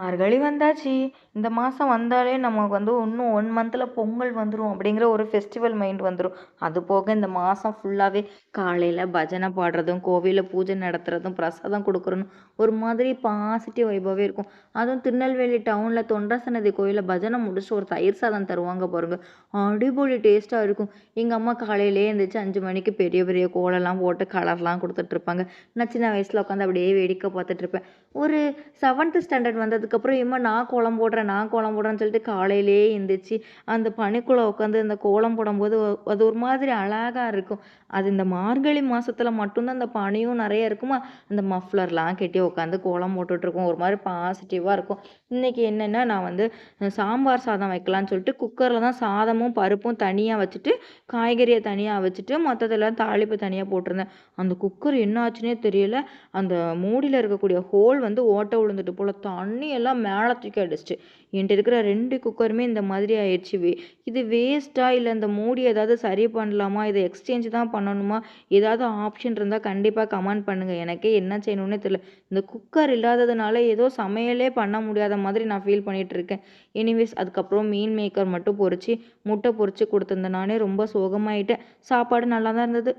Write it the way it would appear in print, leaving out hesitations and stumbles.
மார்கழி வந்தாச்சு. இந்த மாசம் வந்தாலே நமக்கு இன்னும் 1 மந்த்ல பொங்கல் வந்துரும் அப்படிங்கிற ஒரு ஃபெஸ்டிவல் மைண்ட் வந்துரும். அது போக இந்த மாசம் ஃபுல்லாவே காலையில பஜனை பாடுறதும், கோவில்ல பூஜை நடத்துறதும், பிரசாதம் குடுக்குறதும் ஒரு மாதிரி பாசிட்டிவ் வைபாவே இருக்கும். அதுவும் திருநெல்வேலி டவுன்ல தொண்டர் சன்னதி கோயில்ல பஜனை முடிச்சுட்டு ஒரு தயிர் சாதம் தருவாங்க பாருங்க. அடிபொலி டேஸ்ட்டா இருக்கும். எங்க அம்மா காலையிலேயே எந்திரிச்சு 5 மணிக்கு பெரிய பெரிய கோலம்லாம் போட்டு கலர்லாம் குடுத்துட்ருப்பாங்க. நான் சின்ன வயசுல உட்காந்து அப்படியே வேடிக்கை பார்த்துட்ருப்பேன். ஒரு 7த் ஸ்டாண்டர்ட் வந்ததுக்கப்புறம், "எம்மா நான் கோலம் போடுறேன், நான் கோலம் போடுறேன்னு" சொல்லிட்டு காலையிலேயே எந்திரிச்சு, அந்த பனிக்குள்ள உட்காந்து அந்த கோலம் போடும்போது, அது ஒரு மாதிரி அழகா இருக்கும். அது இந்த மார்கழி மாசத்துல மட்டும் தான் அந்த பனியும் நெறைய இருக்குமா, அந்த மஃப்ளர்லாம் கட்டி உட்காந்து கோலம் போட்டுட்ருக்கோம். ஒரு மாரி பாசிட்டிவா இருக்கும். இன்னைக்கு என்னன்னா, நான் சாம்பார் சாதம் வைக்கலான்னு சொல்லிட்டு, குக்கர்ல தான் சாதமும், பருப்பும் தனியா வச்சுட்டு, காய்கறிய தனியா வச்சுட்டு, மத்ததெல்லாம் தாளிப்பு தனியா போட்டிருந்தேன். அந்த குக்கர் என்ன ஆச்சுன்னே தெரியல. அந்த மூடியில இருக்கக்கூடிய ஹோல் ஓட்டை விழுந்துட்டு போல. தண்ணி எல்லாம் மேல தூக்கி அடிச்சுட்டு. என்ட்ட இருக்கிற 2 குக்கருமே இந்த மாதிரி ஆயிடுச்சு. இது வேஸ்ட்டா? இல்ல இந்த மூடி ஏதாவது சரி பண்ணலாமா? இத எக்ஸ்சேஞ்ச் தான் பண்ணணுமா? ஏதாவது ஆப்ஷன் இருந்தா கண்டிப்பா கமெண்ட் பண்ணுங்க. எனக்கே என்ன செய்யணும்னே தெரியல. இந்த குக்கர் இல்லாததுனால ஏதோ சமையலே பண்ண முடியாத மாதிரி நான் ஃபீல் பண்ணிட்டு இருக்கேன். எனிவேஸ் அதுக்கப்புறம் மீல் மேக்கர் மட்டும் பொரிச்சு, முட்டை பொரிச்சு குடுத்துருந்தேன். நானே ரொம்ப சோகமாயிட்டேன். சாப்பாடு நல்லா தான் இருந்தது.